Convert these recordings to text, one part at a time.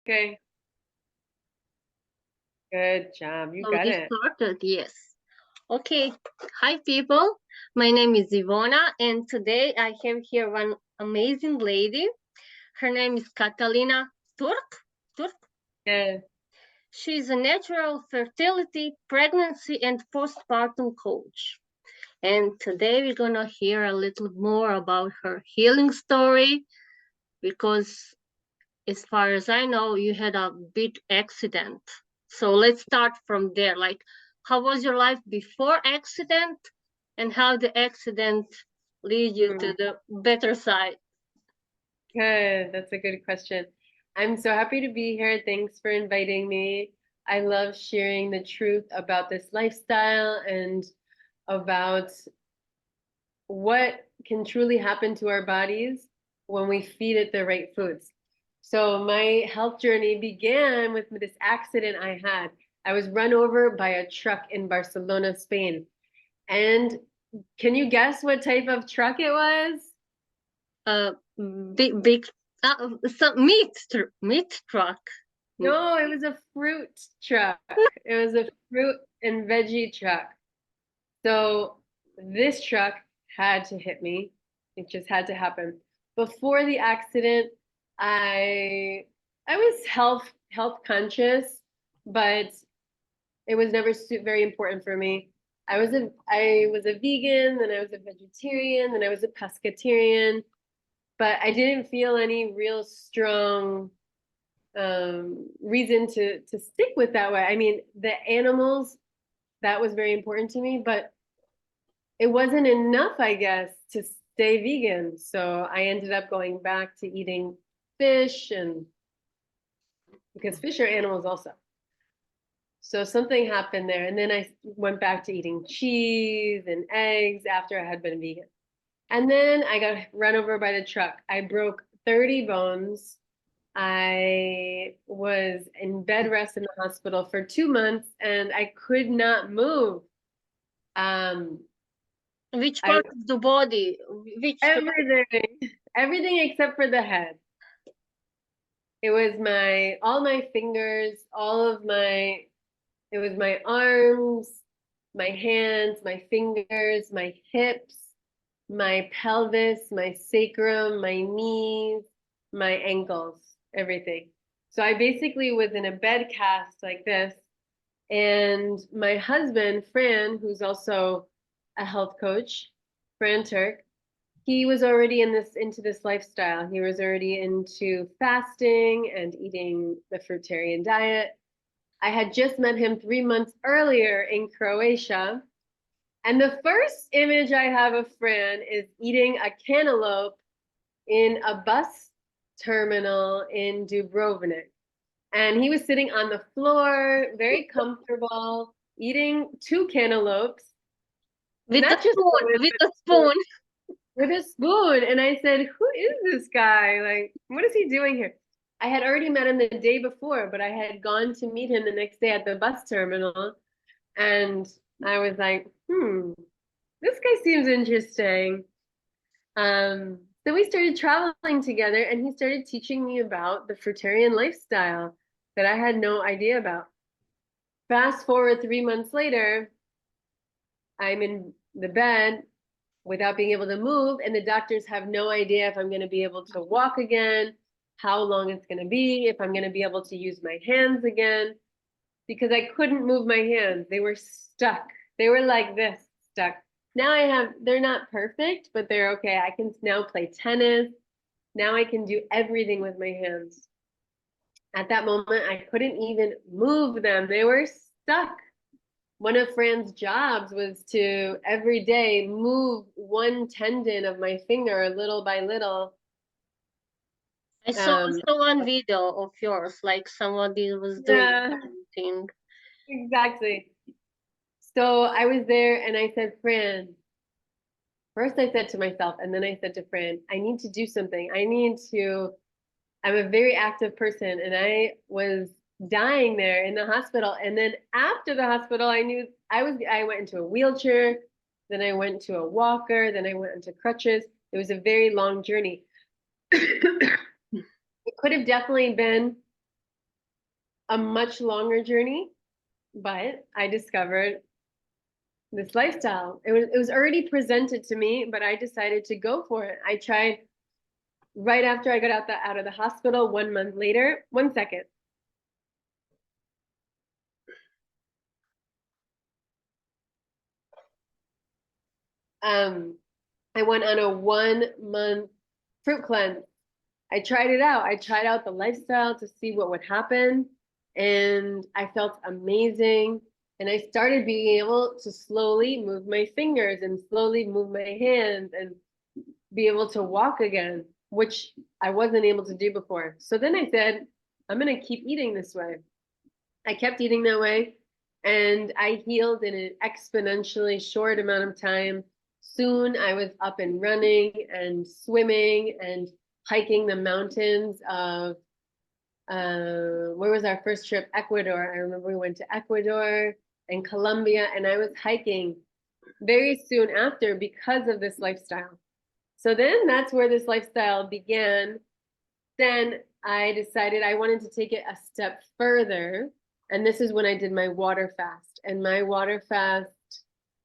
Okay, good job. You So got we it. started, yes. Okay, hi people. My name is Ivona, and today I have here one amazing lady. Her name is Katalina Turk. Turk. Yes. She is a natural fertility, pregnancy, and postpartum coach. And today we're gonna hear a little more about her healing story because, as far as I know, you had a big accident. So let's start from there. Like, how was your life before accident, and how the accident lead you to Mm, the better side? good. That's a good question. I'm so happy to be here. Thanks for inviting me. I love sharing the truth about this lifestyle and about what can truly happen to our bodies when we feed it the right foods. So my health journey began with this accident I had. I was run over by a truck in Barcelona, Spain. And can you guess what type of truck it was? Uh, big, some meat truck. No, it was a fruit truck. It was a fruit and veggie truck. So this truck had to hit me. It just had to happen. Before the accident, I was health conscious, but it was never very important for me. I was a vegan, then I was a vegetarian, then I was a pescatarian, but I didn't feel any real strong reason to stick with that way. I mean, the animals, that was very important to me, but it wasn't enough, I guess, to stay vegan. So I ended up going back to eating fish, and because fish are animals also. So something happened there. And then I went back to eating cheese and eggs after I had been vegan. And then I got run over by the truck. I broke 30 bones. I was in bed rest in the hospital for 2 months and I could not move. Um, Which I part of the body? Which everything, everything except for the head. It was my all my fingers, all of my it was my arms, my hands, my fingers, my hips, my pelvis, my sacrum, my knees, my ankles, everything. So I basically was in a bed cast like this. And my husband, Fran, who's also a health coach, Fran Turk, he was already into this lifestyle. He was already into fasting and eating the fruitarian diet. I had just met him 3 months earlier in Croatia. And the first image I have of Fran is eating a cantaloupe in a bus terminal in Dubrovnik. And he was sitting on the floor, very comfortable, eating two cantaloupes, with the not just spoon? one, With but the two, spoon. with a spoon. And I said, who is this guy? Like, what is he doing here? I had already met him the day before, but I had gone to meet him the next day at the bus terminal. And I was like, this guy seems interesting. So we started traveling together and he started teaching me about the fruitarian lifestyle that I had no idea about. Fast forward 3 months later, I'm in the bed without being able to move, and the doctors have no idea if I'm going to be able to walk again, how long it's going to be, if I'm going to be able to use my hands again, because I couldn't move my hands. They were stuck. They were like this, stuck. Now they're not perfect, but they're okay. I can now play tennis. Now I can do everything with my hands. At that moment, I couldn't even move them. They were stuck. One of Fran's jobs was to every day move one tendon of my finger little by little. I Um, saw one video of yours, like somebody was doing yeah, something. exactly. So I was there and I said, Fran, first I said to myself, and then I said to Fran, I need to do something. I'm a very active person and I was dying there in the hospital. And then after the hospital, I went into a wheelchair, then I went to a walker, then I went into crutches. It was a very long journey. It could have definitely been a much longer journey, but I discovered this lifestyle. It was already presented to me, but I decided to go for it. I tried right after I got out of the hospital 1 month later. 1 second. I went on a 1 month fruit cleanse. I tried it out. I tried out the lifestyle to see what would happen, and I felt amazing. And I started being able to slowly move my fingers and slowly move my hands and be able to walk again, which I wasn't able to do before. So then I said, I'm going to keep eating this way. I kept eating that way, and I healed in an exponentially short amount of time. Soon I was up and running and swimming and hiking the mountains of where was our first trip? Ecuador. I remember we went to Ecuador and Colombia, and I was hiking very soon after because of this lifestyle. So then that's where this lifestyle began. Then I decided I wanted to take it a step further, and this is when I did my water fast. And my water fast,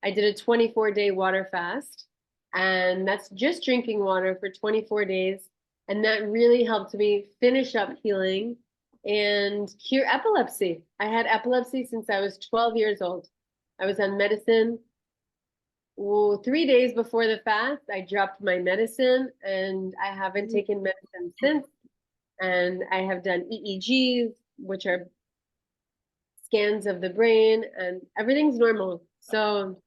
I did a 24-day water fast, and that's just drinking water for 24 days. And that really helped me finish up healing and cure epilepsy. I had epilepsy since I was 12 years old. I was on medicine. 3 days before the fast, I dropped my medicine, and I haven't taken medicine since. And I have done EEGs, which are scans of the brain, and everything's normal. So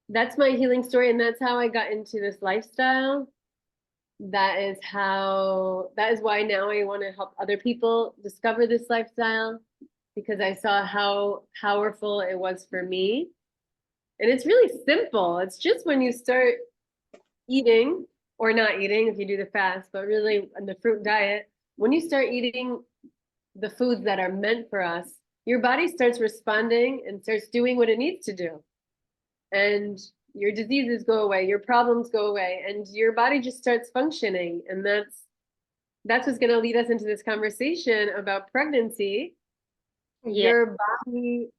that's my healing story, and that's how I got into this lifestyle. That is why now I want to help other people discover this lifestyle, because I saw how powerful it was for me. And it's really simple. It's just when you start eating, or not eating if you do the fast, but really on the fruit diet, when you start eating the foods that are meant for us, your body starts responding and starts doing what it needs to do. And your diseases go away, your problems go away, and your body just starts functioning. And that's what's going to lead us into this conversation about pregnancy. Yeah. Your body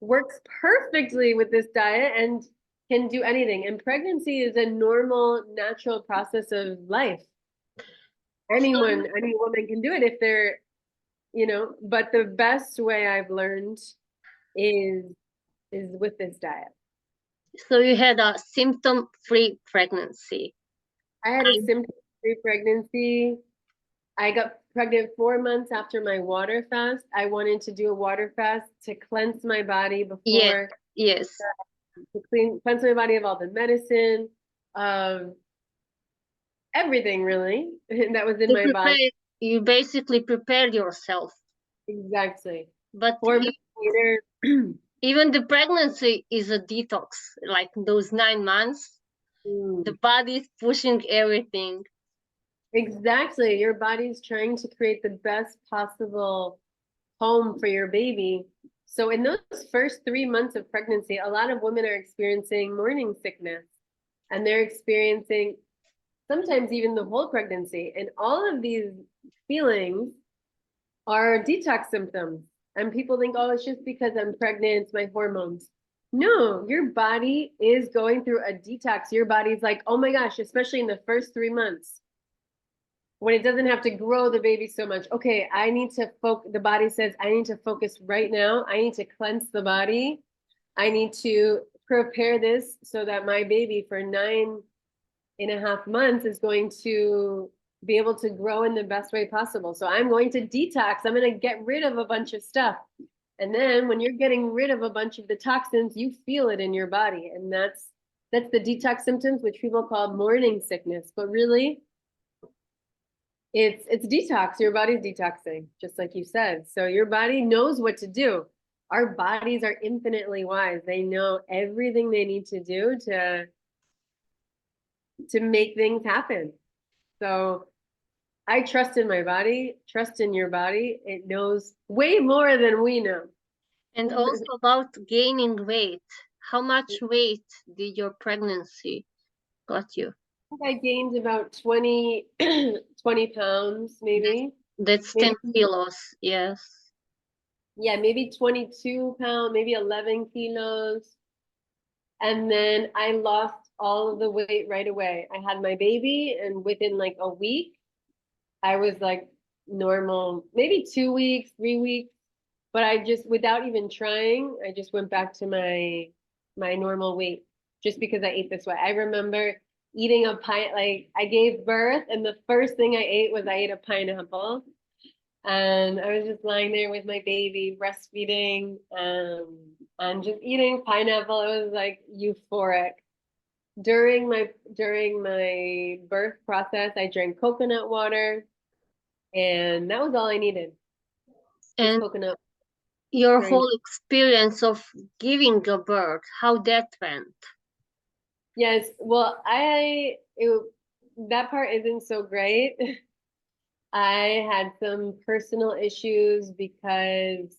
works perfectly with this diet and can do anything. And pregnancy is a normal, natural process of life. Any woman can do it if they're, but the best way I've learned is with this diet. So you had a symptom-free pregnancy. I had a symptom-free pregnancy. I got pregnant 4 months after my water fast. I wanted to do a water fast to cleanse my body before. Yes. To cleanse my body of all the medicine, of everything really that was in my body. You basically prepared yourself. Exactly. But 4 months later, even the pregnancy is a detox. Like those 9 months, the body is pushing everything. Exactly. Your body's trying to create the best possible home for your baby. So in those first 3 months of pregnancy, a lot of women are experiencing morning sickness, and they're experiencing sometimes even the whole pregnancy. And all of these feelings are detox symptoms. And people think, oh, it's just because I'm pregnant, it's my hormones. No, your body is going through a detox. Your body's like, oh my gosh, especially in the first 3 months, when it doesn't have to grow the baby so much. Okay, I need to focus. The body says, I need to focus right now. I need to cleanse the body. I need to prepare this so that my baby for 9.5 months is going to be able to grow in the best way possible. So I'm going to detox. I'm going to get rid of a bunch of stuff. And then when you're getting rid of a bunch of the toxins, you feel it in your body. And that's the detox symptoms, which people call morning sickness. But really, it's detox. Your body's detoxing, just like you said. So your body knows what to do. Our bodies are infinitely wise. They know everything they need to do to make things happen. So I trust in my body, trust in your body. It knows way more than we know. And also about gaining weight. How much weight did your pregnancy got you? I gained about 20 pounds, maybe. That's 10 kilos, yes. yeah, maybe 22 pounds, maybe 11 kilos. And then I lost all of the weight right away. I had my baby, and within like a week, I was like normal, maybe 2 weeks, 3 weeks. But I just, without even trying, I just went back to my normal weight just because I ate this way. I remember eating a pint, like I gave birth, and the first thing I ate was I ate a pineapple. And I was just lying there with my baby, breastfeeding, and just eating pineapple. It was like euphoric. During my birth process, I drank coconut water, and that was all I needed. Just And coconut. your Very whole experience of giving a birth, how that went? Yes. Well, that part isn't so great. I had some personal issues because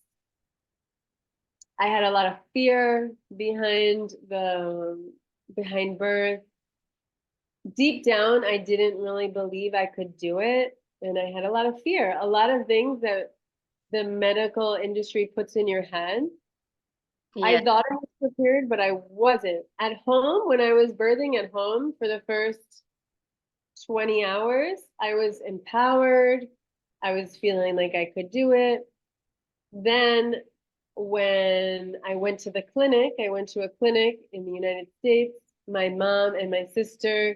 I had a lot of fear behind birth. Deep down, I didn't really believe I could do it, and I had a lot of fear. A lot of things that the medical industry puts in your head. Yeah. I thought I was prepared, but I wasn't. At home, when I was birthing at home for the first 20 hours, I was empowered. I was feeling like I could do it. Then when I went to a clinic in the United States. My mom and my sister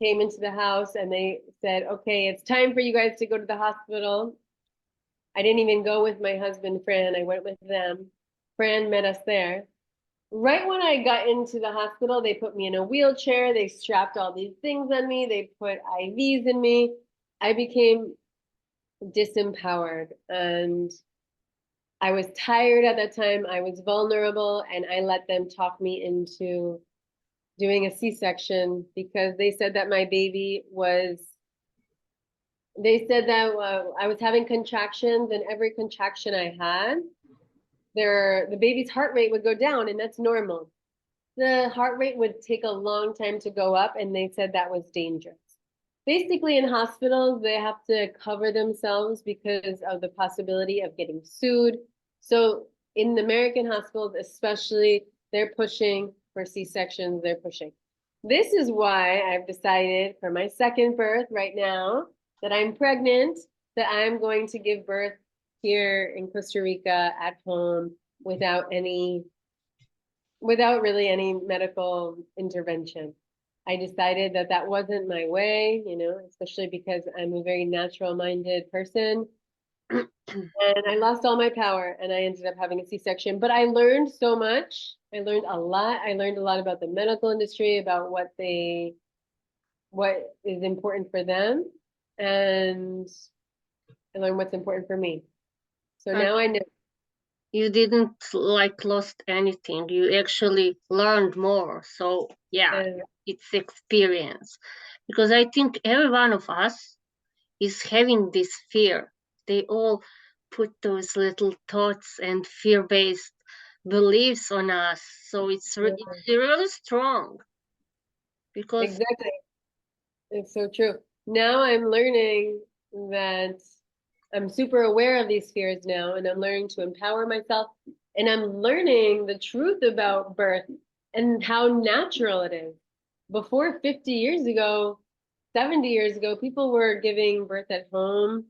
came into the house and they said, okay, it's time for you guys to go to the hospital. I didn't even go with my husband, Fran. I went with them. Fran met us there. Right when I got into the hospital, they put me in a wheelchair. They strapped all these things on me. They put IVs in me. I became disempowered and I was tired at that time. I was vulnerable and I let them talk me into doing a C-section because they said that I was having contractions, and every contraction I had, the baby's heart rate would go down, and that's normal. The heart rate would take a long time to go up, and they said that was dangerous. Basically, in hospitals, they have to cover themselves because of the possibility of getting sued. So in the American hospitals, especially, they're pushing for C-sections, they're pushing. This is why I've decided for my second birth right now that I'm pregnant, that I'm going to give birth here in Costa Rica at home without really any medical intervention. I decided that that wasn't my way, especially because I'm a very natural-minded person. And I lost all my power and I ended up having a C-section. But I learned so much. I learned a lot. I learned a lot about the medical industry, about what is important for them. And I learned what's important for me. So now I know. You didn't lost anything. You actually learned more. So yeah, it's experience. Because I think every one of us is having this fear. They all put those little thoughts and fear-based beliefs on us. So it's really strong. Because exactly. It's so true. Now I'm learning that I'm super aware of these fears now, and I'm learning to empower myself. And I'm learning the truth about birth and how natural it is. Before 50 years ago, 70 years ago, people were giving birth at home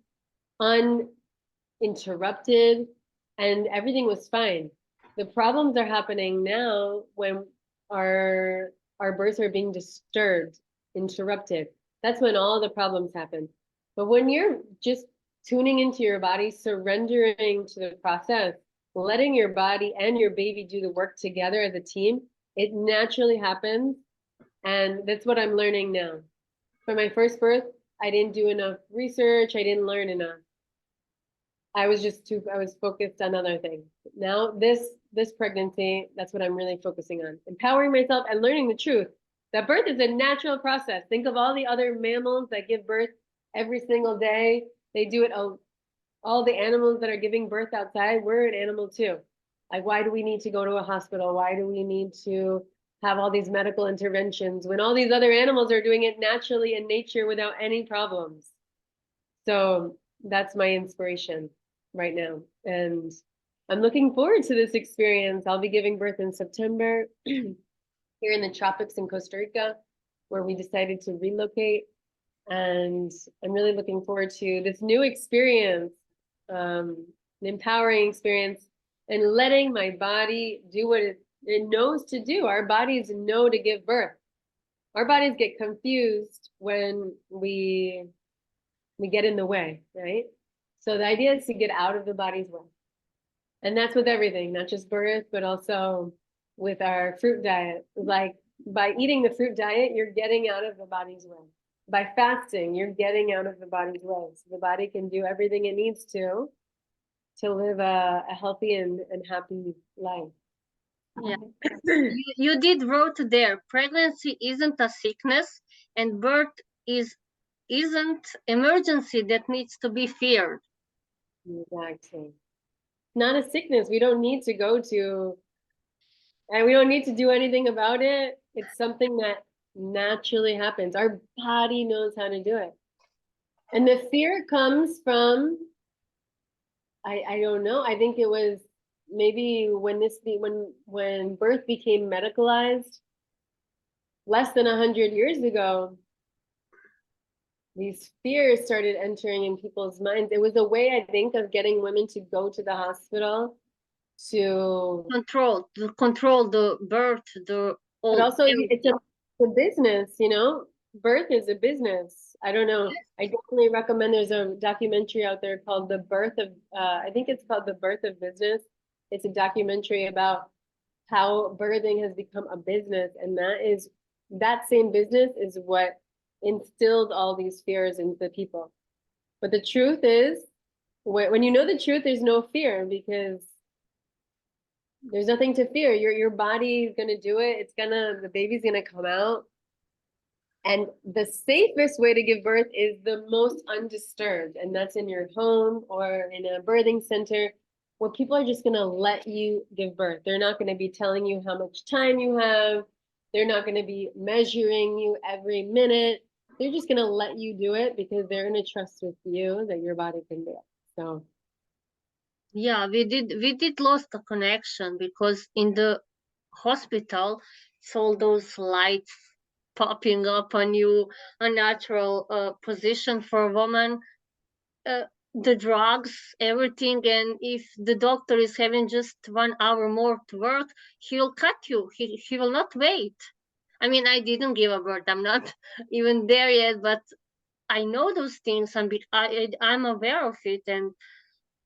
uninterrupted, and everything was fine. The problems are happening now when our births are being disturbed, interrupted. That's when all the problems happen. But when you're just tuning into your body, surrendering to the process, letting your body and your baby do the work together as a team, it naturally happens. And that's what I'm learning now. For my first birth, I didn't do enough research. I didn't learn enough. I was focused on other things. Now this pregnancy, that's what I'm really focusing on. Empowering myself and learning the truth. That birth is a natural process. Think of all the other mammals that give birth every single day. They do it, all the animals that are giving birth outside, we're an animal too. Like, why do we need to go to a hospital? Why do we need to have all these medical interventions when all these other animals are doing it naturally in nature without any problems? So that's my inspiration right now. And I'm looking forward to this experience. I'll be giving birth in September here in the tropics in Costa Rica, where we decided to relocate. And I'm really looking forward to this new experience, an empowering experience, and letting my body do what it knows to do. Our bodies know to give birth. Our bodies get confused when we get in the way, right? So the idea is to get out of the body's way. And that's with everything, not just birth, but also with our fruit diet. Like by eating the fruit diet, you're getting out of the body's way. By fasting, you're getting out of the body's way. So the body can do everything it needs to live a healthy and happy life. Yeah. You did wrote there, pregnancy isn't a sickness and birth isn't emergency that needs to be feared. Exactly. Not a sickness. We don't need to go to, and we don't need to do anything about it. It's something that naturally happens. Our body knows how to do it. And the fear comes from, I don't know. I think it was maybe when birth became medicalized less than 100 years ago, these fears started entering in people's minds. It was a way, I think, of getting women to go to the hospital to control the birth, but also it's a business, you know. Birth is a business. I don't know. I definitely recommend, there's a documentary out there called The Birth of I think it's called The Birth of Business. It's a documentary about how birthing has become a business, and that same business is what instilled all these fears into the people. But the truth is, when you know the truth, there's no fear, because there's nothing to fear. Your body is gonna do it. The baby's gonna come out. And the safest way to give birth is the most undisturbed, and that's in your home or in a birthing center, where people are just gonna let you give birth. They're not gonna be telling you how much time you have. They're not gonna be measuring you every minute. They're just gonna let you do it because they're gonna trust with you that your body can do it. So yeah, we did lost the connection, because in the hospital it's all those lights popping up on you, a natural position for a woman, the drugs, everything. And if the doctor is having just 1 hour more to work, he'll cut you. He will not wait. I mean, I didn't give a birth. I'm not even there yet, but I know those things, and I'm aware of it, and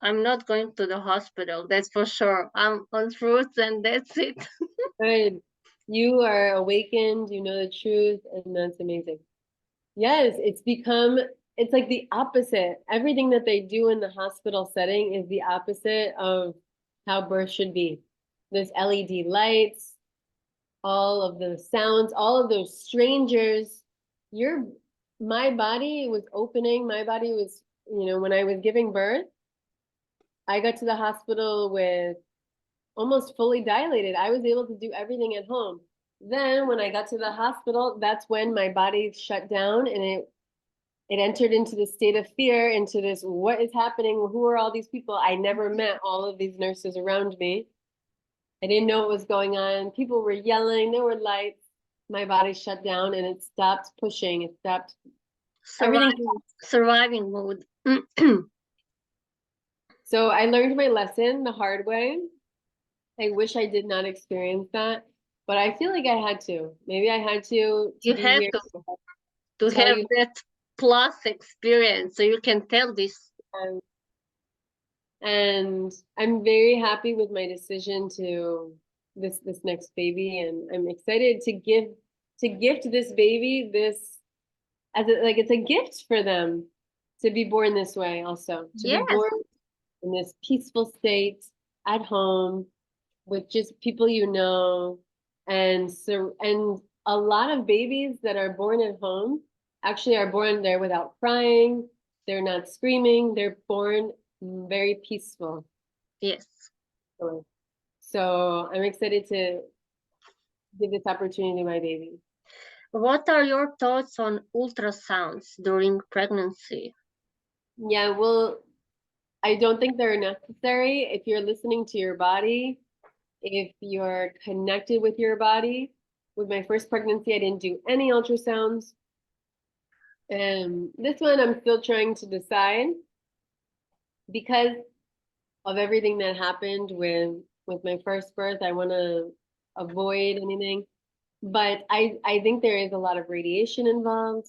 I'm not going to the hospital. That's for sure. I'm on fruits, and that's it. good. You are awakened, you know the truth, and that's amazing. Yes, it's like the opposite. Everything that they do in the hospital setting is the opposite of how birth should be. There's LED lights, all of the sounds, all of those strangers. My body was opening. My body was, when I was giving birth, I got to the hospital with almost fully dilated. I was able to do everything at home. Then when I got to the hospital, that's when my body shut down, and it entered into the state of fear, into this, what is happening? Who are all these people? I never met all of these nurses around me. I didn't know what was going on. People were yelling, there were lights. My body shut down, and it stopped pushing. It stopped surviving mode. So I learned my lesson the hard way. I wish I did not experience that, but I feel like I had to. Maybe I had to You be have here to have that plus experience, so you can tell this. And I'm very happy with my decision to this next baby, and I'm excited to gift this baby this it's a gift for them to be born this way, also to be born in this peaceful state at home with just people and a lot of babies that are born at home actually are born there without crying. They're not screaming. They're born very peaceful. Yes. So I'm excited to give this opportunity to my baby. What are your thoughts on ultrasounds during pregnancy? Yeah, well, I don't think they're necessary if you're listening to your body, if you're connected with your body. With my first pregnancy, I didn't do any ultrasounds. And this one, I'm still trying to decide because of everything that happened with my first birth. I want to avoid anything, but I think there is a lot of radiation involved.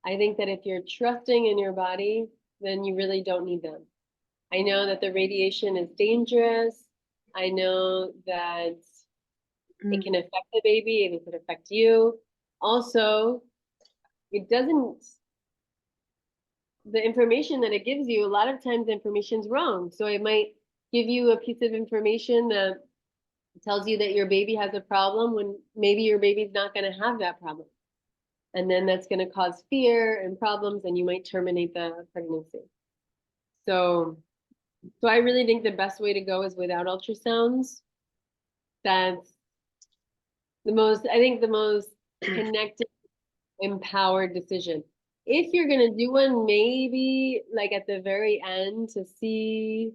I think that if you're trusting in your body, then you really don't need them. I know that the radiation is dangerous. I know that it can affect the baby and it could affect you. Also, it doesn't, the information that it gives you, a lot of times the information's wrong. So it might give you a piece of information that tells you that your baby has a problem when maybe your baby's not going to have that problem. And then that's going to cause fear and problems, and you might terminate the pregnancy. So I really think the best way to go is without ultrasounds. That's I think the most connected, empowered decision. If you're gonna do one, maybe like at the very end to see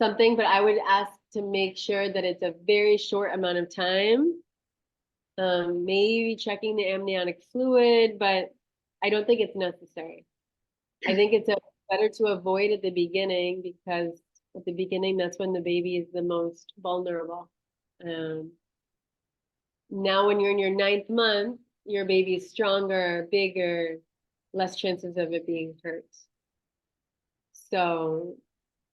something, but I would ask to make sure that it's a very short amount of time. Maybe checking the amniotic fluid, but I don't think it's necessary. I think it's better to avoid at the beginning because at the beginning, that's when the baby is the most vulnerable. Now, when you're in your 9th month, your baby is stronger, bigger, less chances of it being hurt. So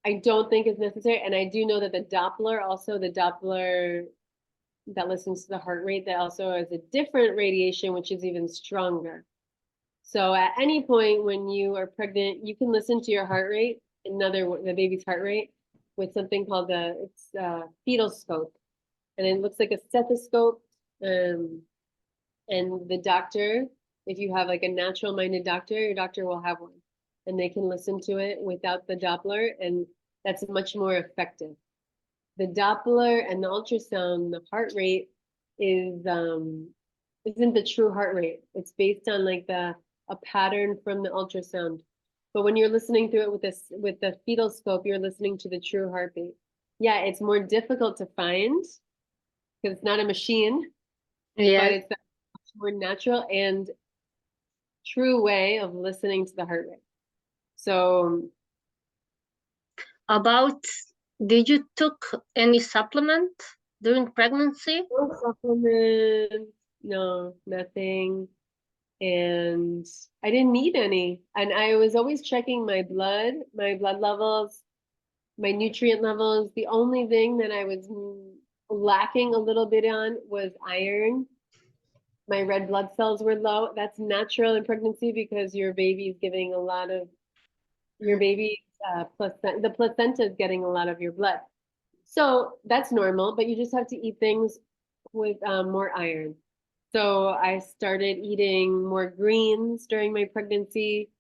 I don't think it's necessary. And I do know that the Doppler that listens to the heart rate, that also has a different radiation, which is even stronger. So at any point when you are pregnant, you can listen to your heart rate, the baby's heart rate, with something called it's fetal scope. And it looks like a stethoscope. And the doctor, if you have like a natural minded doctor, your doctor will have one. And they can listen to it without the Doppler, and that's much more effective. The Doppler and the ultrasound, the heart rate isn't the true heart rate. It's based on like a pattern from the ultrasound. But when you're listening through it with the fetal scope, you're listening to the true heartbeat. Yeah, it's more difficult to find because it's not a machine, Yeah. but it's a much more natural and true way of listening to the heart rate. So Did you took any supplement during pregnancy? no supplements, no, nothing. And I didn't need any. And I was always checking my blood levels, my nutrient levels. The only thing that I was lacking a little bit on was iron. My red blood cells were low. That's natural in pregnancy because your baby's giving a lot of your baby's the placenta is getting a lot of your blood. So that's normal, but you just have to eat things with more iron. So I started eating more greens during my pregnancy.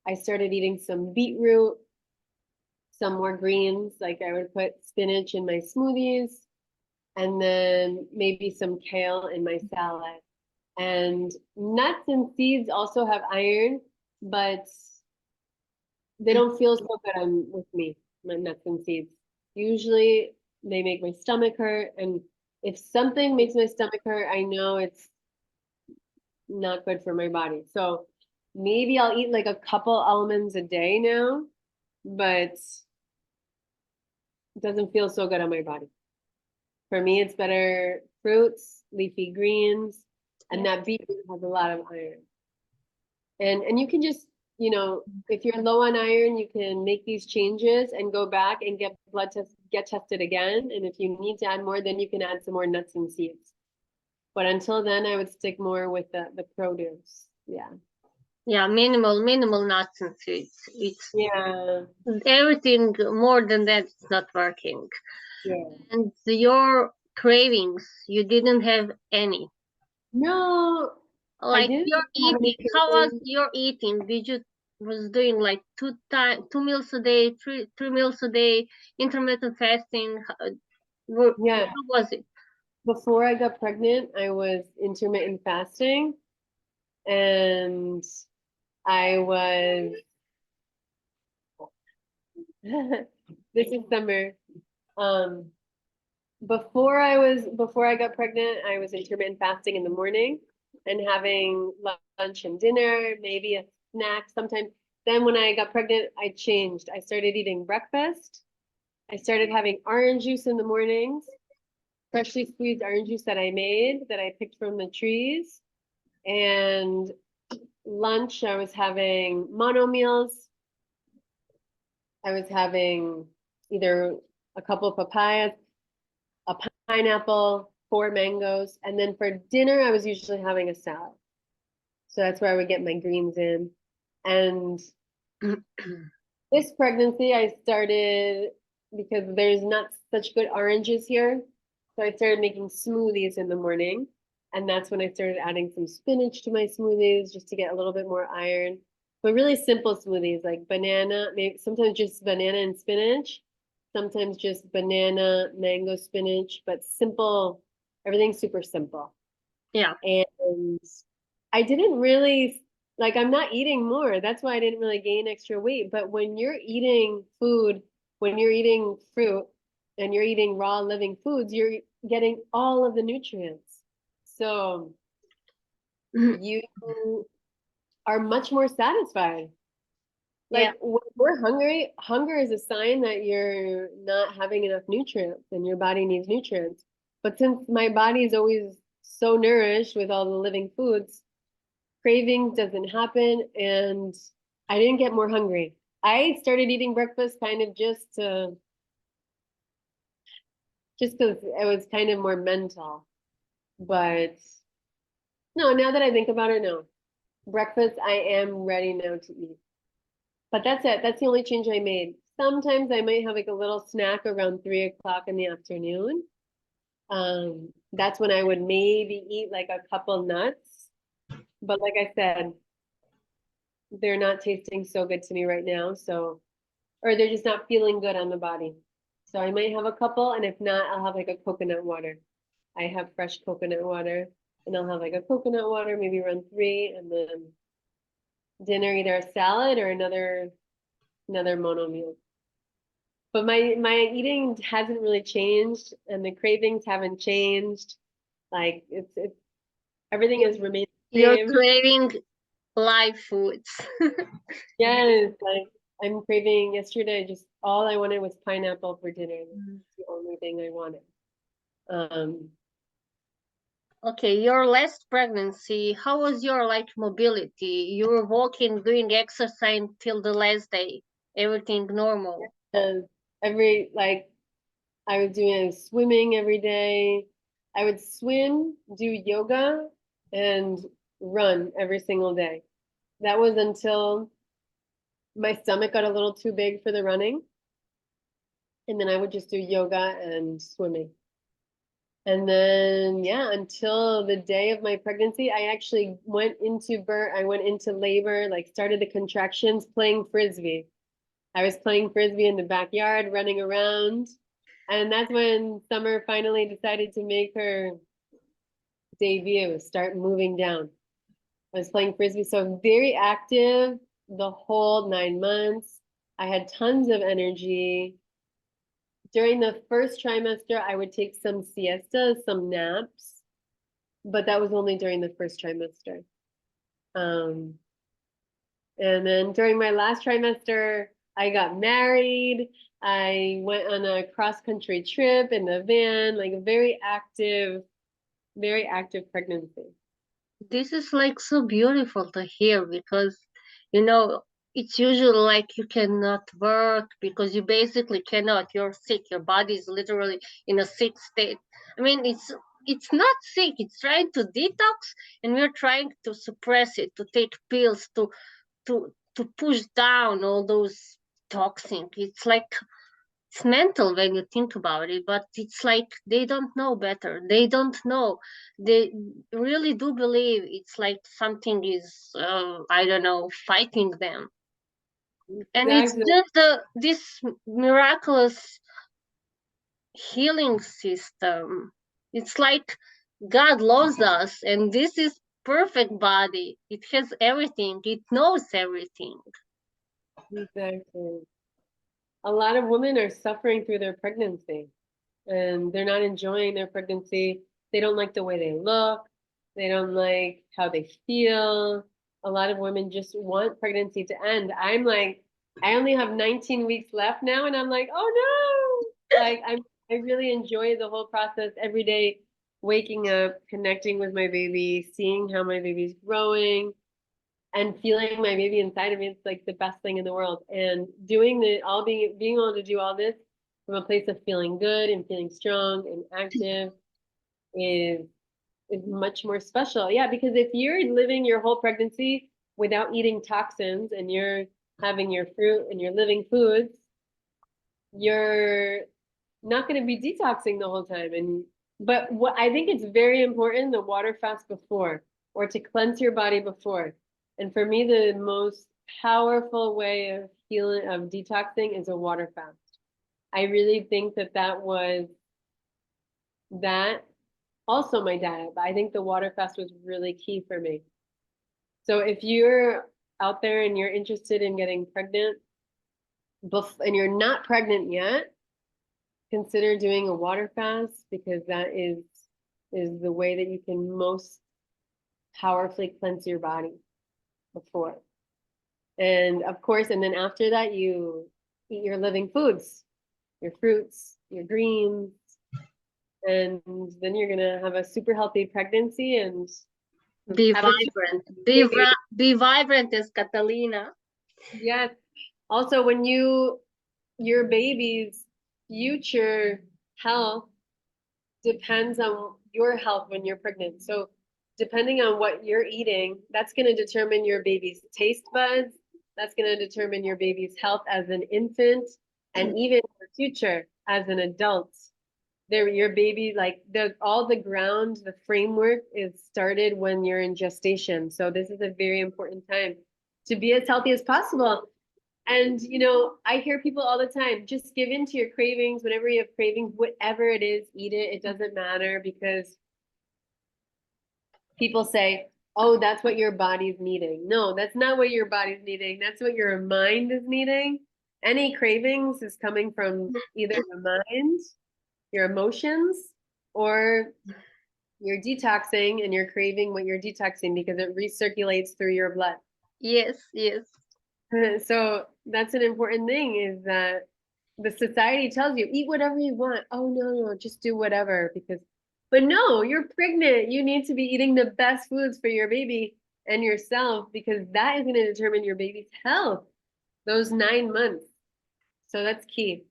I started eating some beetroot, some more greens. Like I would put spinach in my smoothies, and then maybe some kale in my salad. And nuts and seeds also have iron, but they don't feel so good with me, my nuts and seeds. Usually they make my stomach hurt. And if something makes my stomach hurt, I know it's not good for my body. So maybe I'll eat like a couple almonds a day now, but it doesn't feel so good on my body. For me, it's better fruits, leafy greens, and that beetroot has a lot of iron. And you can just, if you're low on iron, you can make these changes and go back and get tested again. And if you need to add more, then you can add some more nuts and seeds. But until then, I would stick more with the produce. Yeah. Yeah, minimal nuts and seeds. It's everything more than that is not working. Yeah. And your cravings, you didn't have any. No. Like your eating, how was your eating? Did you was doing like 2 meals a day, 3 meals a day, intermittent fasting? How was it? Before I got pregnant, I was intermittent fasting, and I was This is summer. Before I got pregnant, I was intermittent fasting in the morning and having lunch and dinner, maybe a snack sometimes. Then when I got pregnant, I changed. I started eating breakfast. I started having orange juice in the mornings, freshly squeezed orange juice that I made, that I picked from the trees. And lunch, I was having mono meals. I was having either a couple of papayas, a pineapple, 4 mangoes. And then for dinner, I was usually having a salad. So that's where I would get my greens in. And this pregnancy, I started, because there's not such good oranges here, so I started making smoothies in the morning. And that's when I started adding some spinach to my smoothies just to get a little bit more iron. But really simple smoothies like banana, maybe sometimes just banana and spinach, sometimes just banana, mango, spinach, but simple, everything's super simple. Yeah. And I didn't really, like, I'm not eating more. That's why I didn't really gain extra weight. But when you're eating food, when you're eating fruit and you're eating raw living foods, you're getting all of the nutrients. So you are much more satisfied. Like when we're hungry, hunger is a sign that you're not having enough nutrients and your body needs nutrients. But since my body is always so nourished with all the living foods, cravings doesn't happen, and I didn't get more hungry. I started eating breakfast kind of just because it was kind of more mental. But no, now that I think about it, no. Breakfast, I am ready now to eat. But that's it. That's the only change I made. Sometimes I might have like a little snack around 3 o'clock in the afternoon. That's when I would maybe eat like a couple nuts. But like I said, they're not tasting so good to me right now. So, or they're just not feeling good on the body. So I might have a couple, and if not, I'll have like a coconut water. I have fresh coconut water, and I'll have like a coconut water, maybe around 3, and then dinner, either a salad or another mono meal. But my eating hasn't really changed, and the cravings haven't changed. Like it's everything has remained the You're same. craving live foods. Yes, like I'm craving. Yesterday, just all I wanted was pineapple for dinner. That's the only thing I wanted. Okay, your last pregnancy, how was your like mobility? You were walking, doing exercise till the last day, everything normal. Like I was doing swimming every day. I would swim, do yoga, and run every single day. That was until my stomach got a little too big for the running. And then I would just do yoga and swimming. And then, yeah, until the day of my pregnancy, I actually went into labor, like started the contractions playing Frisbee. I was playing Frisbee in the backyard, running around. And that's when Summer finally decided to make her debut, start moving down. I was playing Frisbee, so very active the whole 9 months. I had tons of energy. During the first trimester, I would take some siestas, some naps, but that was only during the first trimester. And then during my last trimester, I got married. I went on a cross-country trip in the van, like a very active pregnancy. This is like so beautiful to hear because, you know, it's usually like you cannot work because you basically cannot. You're sick. Your body is literally in a sick state. I mean, it's not sick. It's trying to detox, and we're trying to suppress it, to take pills, to push down all those toxins. It's like it's mental when you think about it, but it's like they don't know better. They don't know. They really do believe it's like something is I don't know, fighting them. And it's Exactly. just this miraculous healing system. It's like God loves us, and this is perfect body. It has everything. It knows everything. Exactly. a lot of women are suffering through their pregnancy and they're not enjoying their pregnancy. They don't like the way they look. They don't like how they feel. A lot of women just want pregnancy to end. I'm like, I only have 19 weeks left now, and I'm like, oh no! Like I really enjoy the whole process every day, waking up, connecting with my baby, seeing how my baby's growing, and feeling my baby inside of me. It's like the best thing in the world. And doing being able to do all this from a place of feeling good and feeling strong and active is much more special. Yeah, because if you're living your whole pregnancy without eating toxins and you're having your fruit and you're living foods, you're not going to be detoxing the whole time. But what I think it's very important, the water fast before, or to cleanse your body before. And for me, the most powerful way of healing, of detoxing, is a water fast. I really think that was that. Also my diet, but I think the water fast was really key for me. So if you're out there and you're interested in getting pregnant, and you're not pregnant yet, consider doing a water fast, because that is the way that you can most powerfully cleanse your body before. And of course, and then after that, you eat your living foods, your fruits, your greens, and then you're gonna have a super healthy pregnancy and be vibrant. Be vibrant as Katalina. Yes. Also, when your baby's future health depends on your health when you're pregnant. So depending on what you're eating, that's going to determine your baby's taste buds. That's going to determine your baby's health as an infant, and even your future as an adult. Your baby, like all the ground, the framework is started when you're in gestation. So this is a very important time to be as healthy as possible. And I hear people all the time, just give in to your cravings. Whenever you have cravings, whatever it is, eat it. It doesn't matter, because people say, oh, that's what your body's needing. No, that's not what your body's needing. That's what your mind is needing. Any cravings is coming from either the mind, your emotions, or you're detoxing and you're craving what you're detoxing because it recirculates through your blood. Yes, yes. So that's an important thing, is that the society tells you, eat whatever you want. Oh, no, just do whatever. But no, you're pregnant. You need to be eating the best foods for your baby and yourself, because that is going to determine your baby's health those 9 months. So that's key.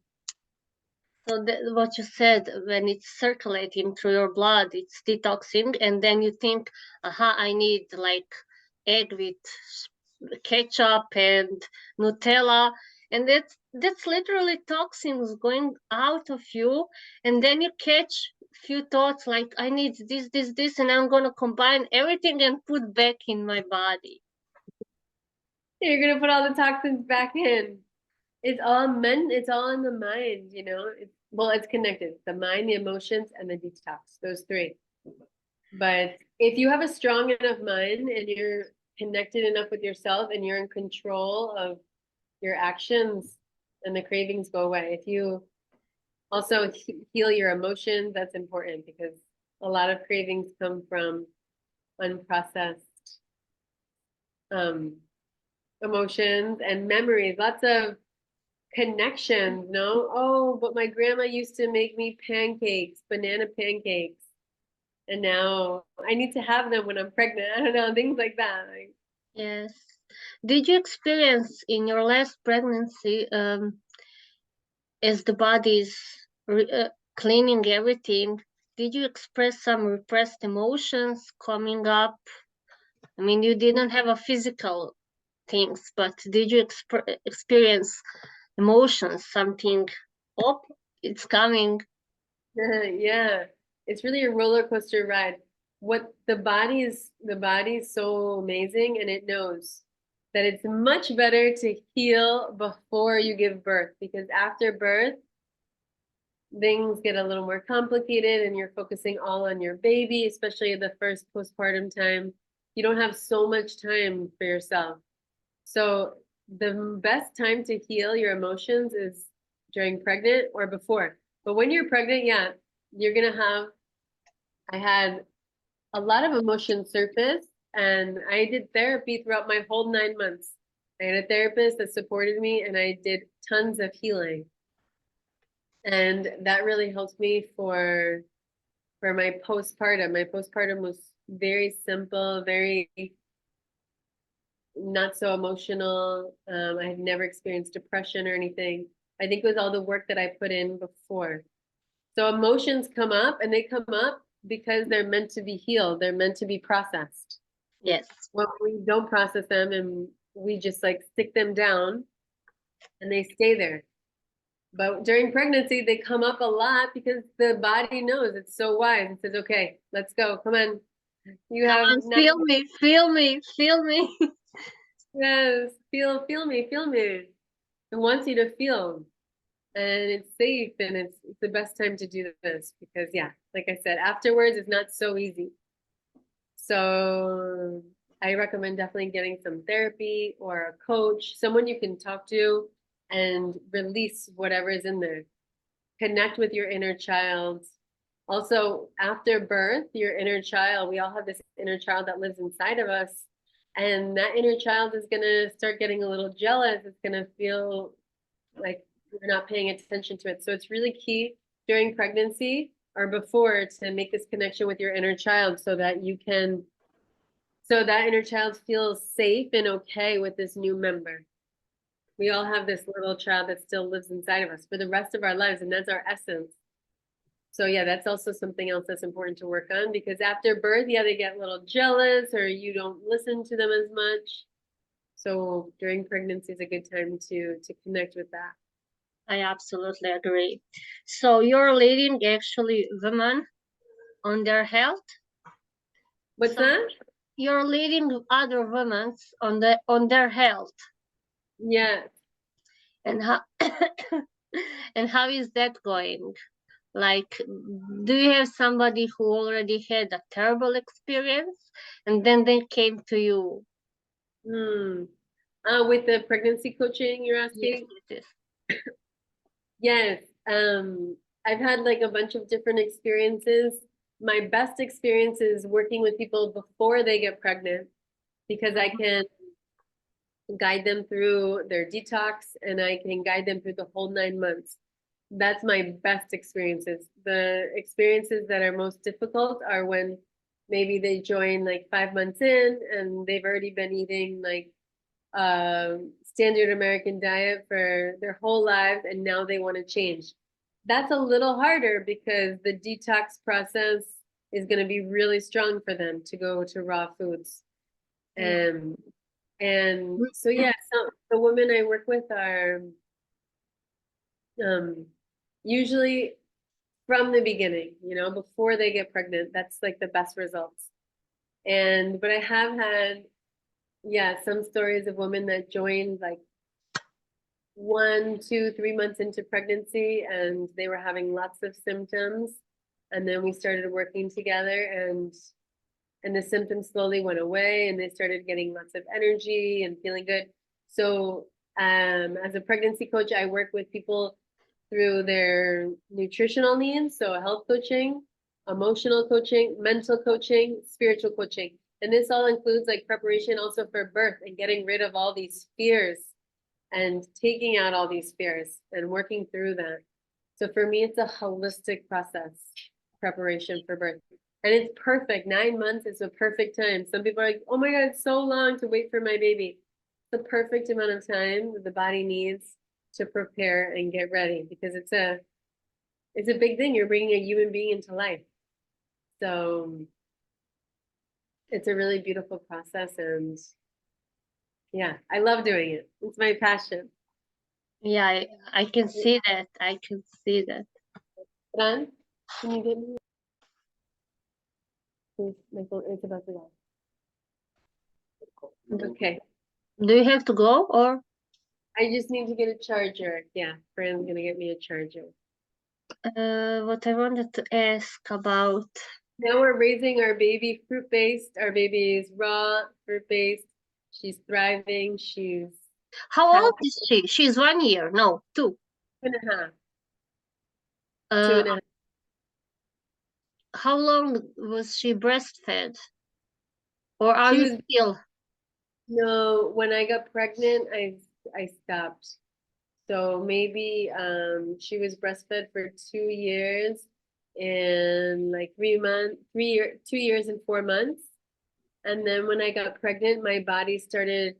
So what you said, when it's circulating through your blood, it's detoxing, and then you think, aha, I need like egg with ketchup and Nutella, and that's literally toxins going out of you, and then you catch few thoughts like, I need this, and I'm gonna combine everything and put back in my body. You're gonna put all the toxins back in. It's all in the mind, it's connected. The mind, the emotions, and the detox, those three. But if you have a strong enough mind and you're connected enough with yourself and you're in control of your actions, and the cravings go away. If you also heal your emotions, that's important, because a lot of cravings come from unprocessed emotions and memories, lots of connections. No, oh, but my grandma used to make me pancakes, banana pancakes, and now I need to have them when I'm pregnant. I don't know, things like that. Yes. Did you experience in your last pregnancy, as the body's cleaning everything, did you express some repressed emotions coming up? I mean, you didn't have a physical things, but did you experience emotions, something, oh, it's coming? Yeah, it's really a roller coaster ride. What the body is so amazing, and it knows that it's much better to heal before you give birth, because after birth, things get a little more complicated and you're focusing all on your baby, especially the first postpartum time. You don't have so much time for yourself. So the best time to heal your emotions is during pregnant or before. But when you're pregnant, yeah, you're gonna have, I had a lot of emotions surface, and I did therapy throughout my whole 9 months. I had a therapist that supported me, and I did tons of healing. And that really helped me for my postpartum. My postpartum was very simple, very not so emotional. I had never experienced depression or anything. I think it was all the work that I put in before. So emotions come up, and they come up because they're meant to be healed. They're meant to be processed. Yes. When we don't process them and we just like stick them down and they stay there. But during pregnancy, they come up a lot because the body knows, it's so wise. It says, okay, let's go. Come on. You Come have on, feel me, feel me, feel me. Yes, feel me, feel me. It wants you to feel. And it's safe, and it's the best time to do this because, yeah, like I said, afterwards it's not so easy. So I recommend definitely getting some therapy or a coach, someone you can talk to and release whatever is in there. Connect with your inner child. Also, after birth, your inner child, we all have this inner child that lives inside of us. And that inner child is going to start getting a little jealous. It's going to feel like you're not paying attention to it. So it's really key during pregnancy or before to make this connection with your inner child so that inner child feels safe and okay with this new member. We all have this little child that still lives inside of us for the rest of our lives, and that's our essence. So yeah, that's also something else that's important to work on, because after birth, yeah, they get a little jealous or you don't listen to them as much. So during pregnancy is a good time to connect with that. I absolutely agree. So you're leading actually women on their health? What's that? You're leading other women on their health. Yeah. And how and how is that going? Like, do you have somebody who already had a terrible experience and then they came to you? With the pregnancy coaching, you're asking? Yes. Yes. I've had like a bunch of different experiences. My best experience is working with people before they get pregnant, because I can guide them through their detox and I can guide them through the whole 9 months. That's my best experiences. The experiences that are most difficult are when maybe they join like 5 months in and they've already been eating like standard American diet for their whole lives and now they want to change. That's a little harder because the detox process is going to be really strong for them to go to raw foods. And so yeah, so the women I work with are usually from the beginning, before they get pregnant. That's like the best results. But I have had, yeah, some stories of women that joined like 1, 2, 3 months into pregnancy and they were having lots of symptoms. And then we started working together and the symptoms slowly went away and they started getting lots of energy and feeling good. So as a pregnancy coach, I work with people through their nutritional needs. So health coaching, emotional coaching, mental coaching, spiritual coaching. And this all includes like preparation also for birth and getting rid of all these fears and taking out all these fears and working through that. So for me, it's a holistic process, preparation for birth. And it's perfect. 9 months is a perfect time. Some people are like, oh my God, it's so long to wait for my baby. It's the perfect amount of time that the body needs to prepare and get ready, because it's a big thing. You're bringing a human being into life. So it's a really beautiful process. And yeah, I love doing it. It's my passion. Yeah, I can see that. I can see that. Fran, can you get me? Please, my phone is about to die. Okay. Do you have to go or? I just need to get a charger. Yeah, Fran's gonna get me a charger. What I wanted to ask about. Now we're raising our baby fruit-based. Our baby is raw, fruit-based. She's thriving. She's How old is she? She's 1 year. No, 2. 2.5. Two Uh, and a half. how long was she breastfed? Or are She you was, still? no, when I got pregnant, I stopped. So maybe she was breastfed for 2 years and like 3 months, 2 years and 4 months. And then when I got pregnant, my body started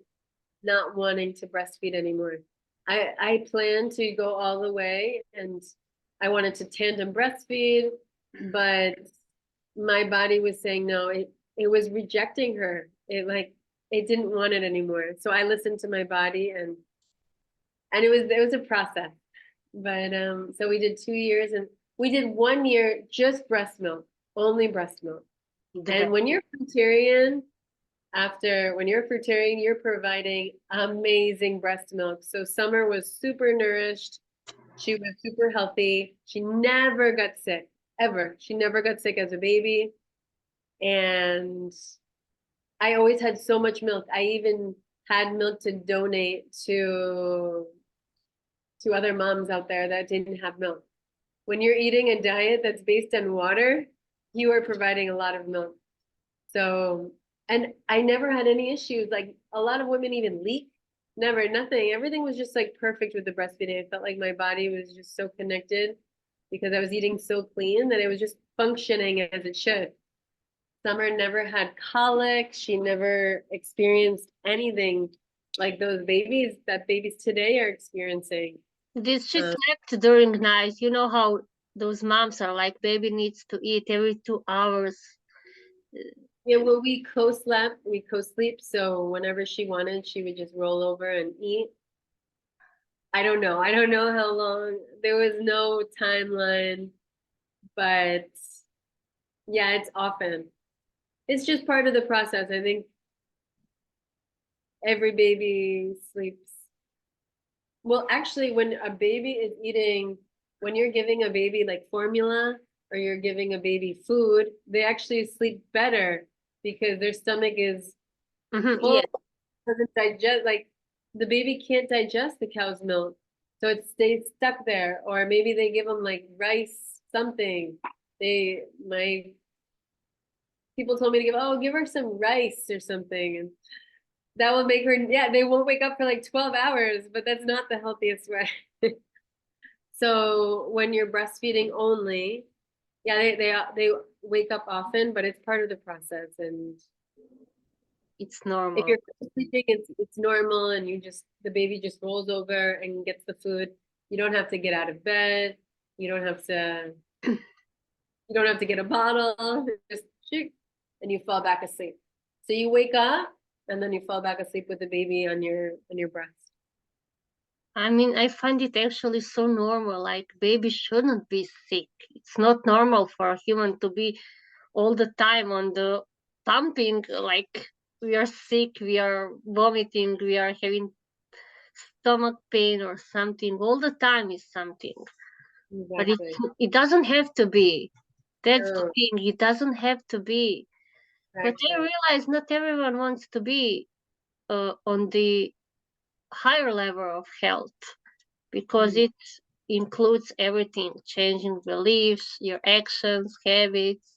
not wanting to breastfeed anymore. I planned to go all the way and I wanted to tandem breastfeed, but my body was saying no, it was rejecting her. It didn't want it anymore. So I listened to my body and it was a process. But so we did 2 years and we did 1 year just breast milk, only breast milk. And when you're fruitarian, when you're a fruitarian, you're providing amazing breast milk. So Summer was super nourished. She was super healthy. She never got sick, ever. She never got sick as a baby. And I always had so much milk. I even had milk to donate to other moms out there that didn't have milk. When you're eating a diet that's based on water, you are providing a lot of milk. So, and I never had any issues. Like a lot of women even leak. Never, nothing. Everything was just like perfect with the breastfeeding. I felt like my body was just so connected because I was eating so clean that it was just functioning as it should. Summer never had colic. She never experienced anything like those babies that babies today are experiencing. Did she slept during night? You know how those moms are like, baby needs to eat every 2 hours. Yeah, well, we co-sleep. So whenever she wanted, she would just roll over and eat. I don't know. I don't know how long. There was no timeline, but yeah, it's often. It's just part of the process. I think every baby sleeps. Well, actually, when a baby is eating, when you're giving a baby like formula or you're giving a baby food, they actually sleep better because their stomach is full, Yes. doesn't digest, like the baby can't digest the cow's milk. So it stays stuck there. Or maybe they give them like rice, something. My people told me to give her some rice or something. And that will make her, yeah, they won't wake up for like 12 hours, but that's not the healthiest way. So when you're breastfeeding only, yeah, they wake up often, but it's part of the process. And It's if normal. you're sleeping, it's normal, and the baby just rolls over and gets the food. You don't have to get out of bed. You don't have to get a bottle. Just shoot, and you fall back asleep. So you wake up and then you fall back asleep with the baby on your breast. I mean, I find it actually so normal. Like, babies shouldn't be sick. It's not normal for a human to be all the time on the pumping. Like, we are sick, we are vomiting, we are having stomach pain or something. All the time is something. But Exactly. it doesn't have to be. That's the Oh, thing. It doesn't have to be. But I exactly. realize not everyone wants to be on the higher level of health, because it includes everything: changing beliefs, your actions, habits,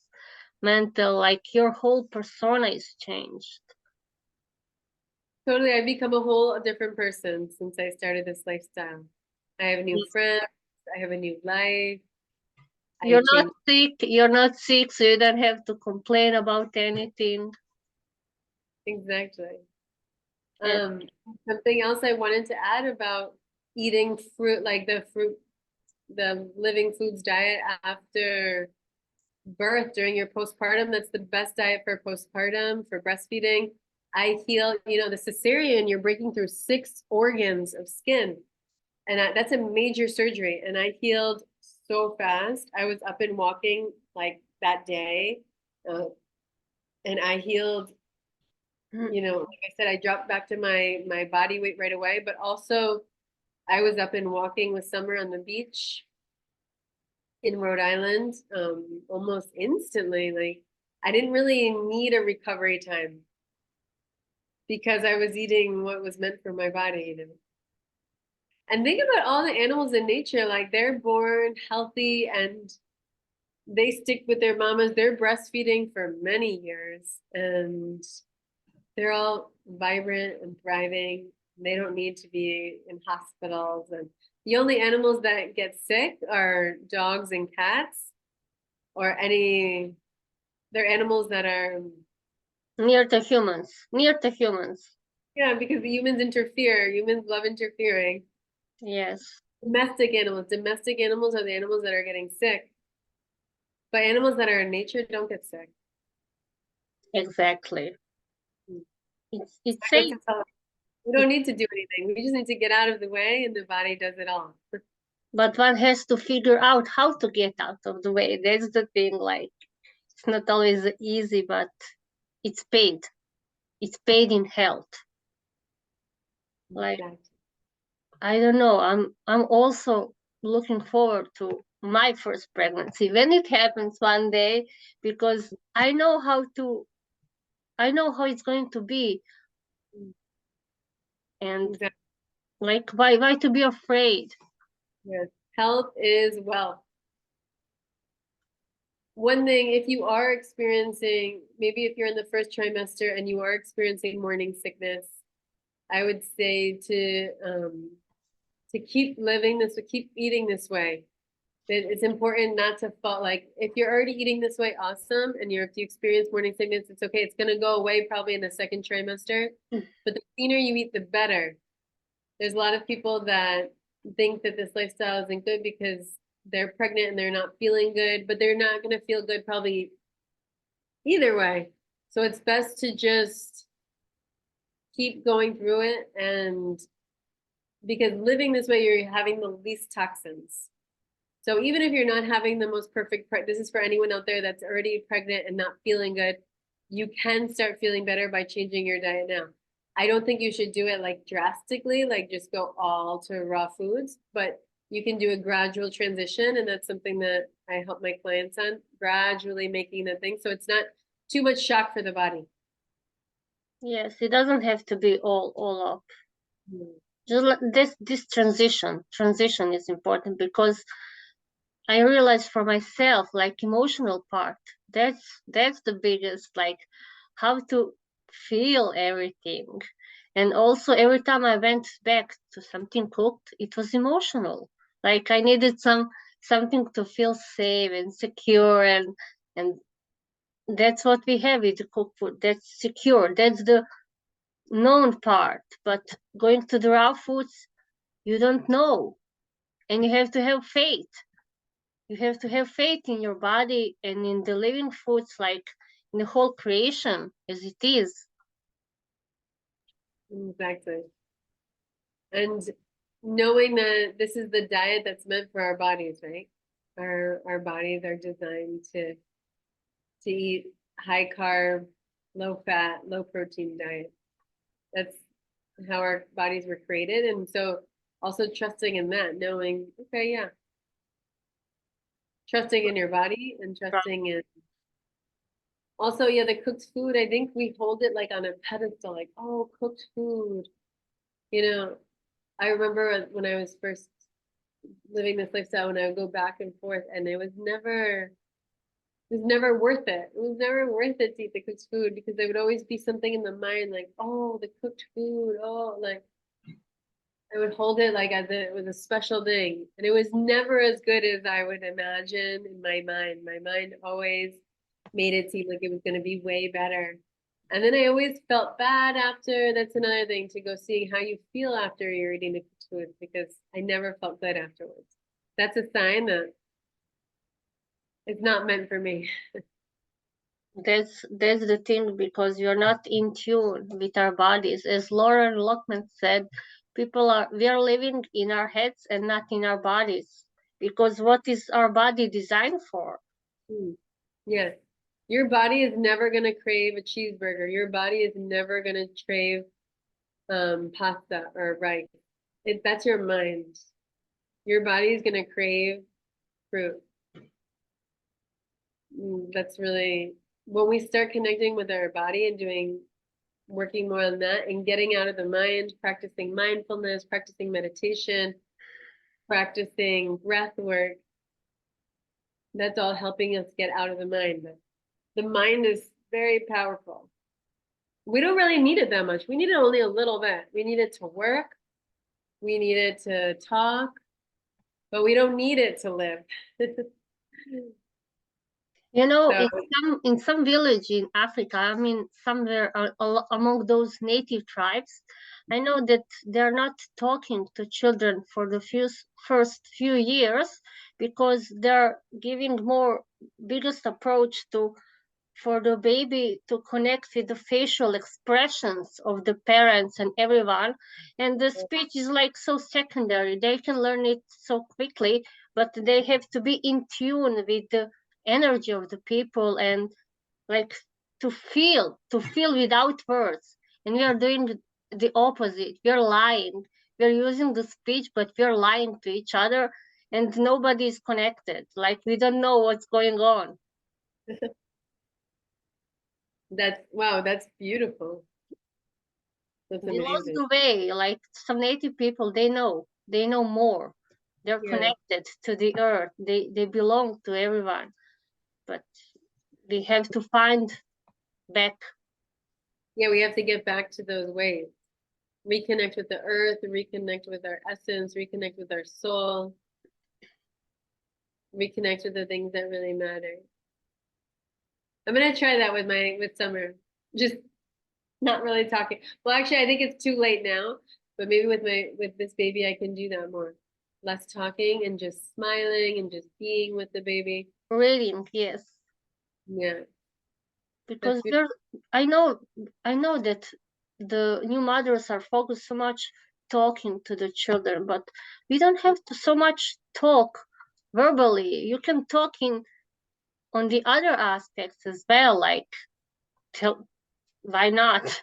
mental, like your whole persona is changed. Totally. I've become a whole different person since I started this lifestyle. I have new friends. I have a new life. I changed. You're not sick, so you don't have to complain about anything. Exactly. And Something else I wanted to add about eating fruit, like the living foods diet after birth during your postpartum. That's the best diet for postpartum, for breastfeeding. I feel, the cesarean, you're breaking through 6 organs of skin. And that's a major surgery. And I healed so fast. I was up and walking like that day. And I healed, like I said, I dropped back to my body weight right away. But also I was up and walking with Summer on the beach in Rhode Island almost instantly. Like I didn't really need a recovery time because I was eating what was meant for my body. And think about all the animals in nature, like they're born healthy and they stick with their mamas. They're breastfeeding for many years and they're all vibrant and thriving. They don't need to be in hospitals. And the only animals that get sick are dogs and cats, or they're animals that are, Near to humans. Near to humans. yeah, because the humans interfere. Humans love interfering. Yes. Domestic animals. Domestic animals are the animals that are getting sick. But animals that are in nature don't get sick. Exactly. Mm. It's I safe. get to tell them, we don't need to do anything. We just need to get out of the way and the body does it all. But one has to figure out how to get out of the way. That's the thing. Like, it's not always easy, but it's paid. It's paid in health. Like, Exactly. I don't know. I'm also looking forward to my first pregnancy when it happens one day, because I know how it's going to be. And Exactly. like, why to be afraid? Yes. Health is wealth. One thing, if you are experiencing, maybe if you're in the first trimester and you are experiencing morning sickness, I would say to keep living this, to keep eating this way. That it's important not to fall, like if you're already eating this way, awesome, and if you experience morning sickness, it's okay. It's gonna go away probably in the second trimester, but the cleaner you eat, the better. There's a lot of people that think that this lifestyle isn't good because they're pregnant and they're not feeling good, but they're not gonna feel good probably either way. So it's best to just keep going through it, and because living this way, you're having the least toxins. So even if you're not having the most perfect, this is for anyone out there that's already pregnant and not feeling good, you can start feeling better by changing your diet now. I don't think you should do it like drastically, like just go all to raw foods, but you can do a gradual transition. And that's something that I help my clients on, gradually making the thing. So it's not too much shock for the body. Yes, it doesn't have to be all up. Mm. Just like this transition is important, because I realized for myself, like, emotional part, that's the biggest, like, how to feel everything. And also every time I went back to something cooked, it was emotional. Like, I needed something to feel safe and secure, and that's what we have with the cooked food. That's secure. That's the known part. But going to the raw foods, you don't know. And you have to have faith. You have to have faith in your body and in the living foods, like in the whole creation as it is. Exactly. And knowing that this is the diet that's meant for our bodies, right? Our bodies are designed to eat high carb, low fat, low protein diet. That's how our bodies were created. And so also trusting in that, knowing, okay, yeah, trusting in your body and trusting in also, yeah, the cooked food. I think we hold it like on a pedestal, like, oh, cooked food. You know, I remember when I was first living this lifestyle, when I would go back and forth, and it was never worth it. It was never worth it to eat the cooked food because there would always be something in the mind like, oh, the cooked food. Oh, like I would hold it like as it was a special thing. And it was never as good as I would imagine in my mind. My mind always made it seem like it was going to be way better. And then I always felt bad after. That's another thing, to go seeing how you feel after you're eating the cooked food, because I never felt good afterwards. That's a sign that it's not meant for me. That's the thing, because you're not in tune with our bodies. As Lauren Lockman said, we are living in our heads and not in our bodies. Because what is our body designed for? Hmm. Yes. Your body is never going to crave a cheeseburger. Your body is never going to crave pasta or rice. That's your mind. Your body is going to crave fruit. That's really when we start connecting with our body and doing working more on that and getting out of the mind, practicing mindfulness, practicing meditation, practicing breath work. That's all helping us get out of the mind. But the mind is very powerful. We don't really need it that much. We need it only a little bit. We need it to work. We need it to talk, but we don't need it to live. You know, So, in some village in Africa, I mean, somewhere among those native tribes, I know that they're not talking to children for the first few years because they're giving more biggest approach to for the baby to connect with the facial expressions of the parents and everyone. And the speech is like so secondary. They can learn it so quickly, but they have to be in tune with the energy of the people and like to feel without words. And we are doing the opposite. We're lying. We're using the speech, but we're lying to each other and nobody is connected. Like we don't know what's going on. wow, that's beautiful. That's We lost amazing. the way. Like some native people, they know more. They're Yeah. connected to the earth. They belong to everyone. But we have to find back. Yeah, we have to get back to those ways. Reconnect with the earth, reconnect with our essence, reconnect with our soul, reconnect with the things that really matter. I'm gonna try that with Summer. Just not really talking. Well, actually, I think it's too late now, but maybe with this baby, I can do that more. Less talking and just smiling and just being with the baby. Reading, yes. Yeah. Because I know that the new mothers are focused so much talking to the children, but we don't have to so much talk verbally. You can talk on the other aspects as well, like why not?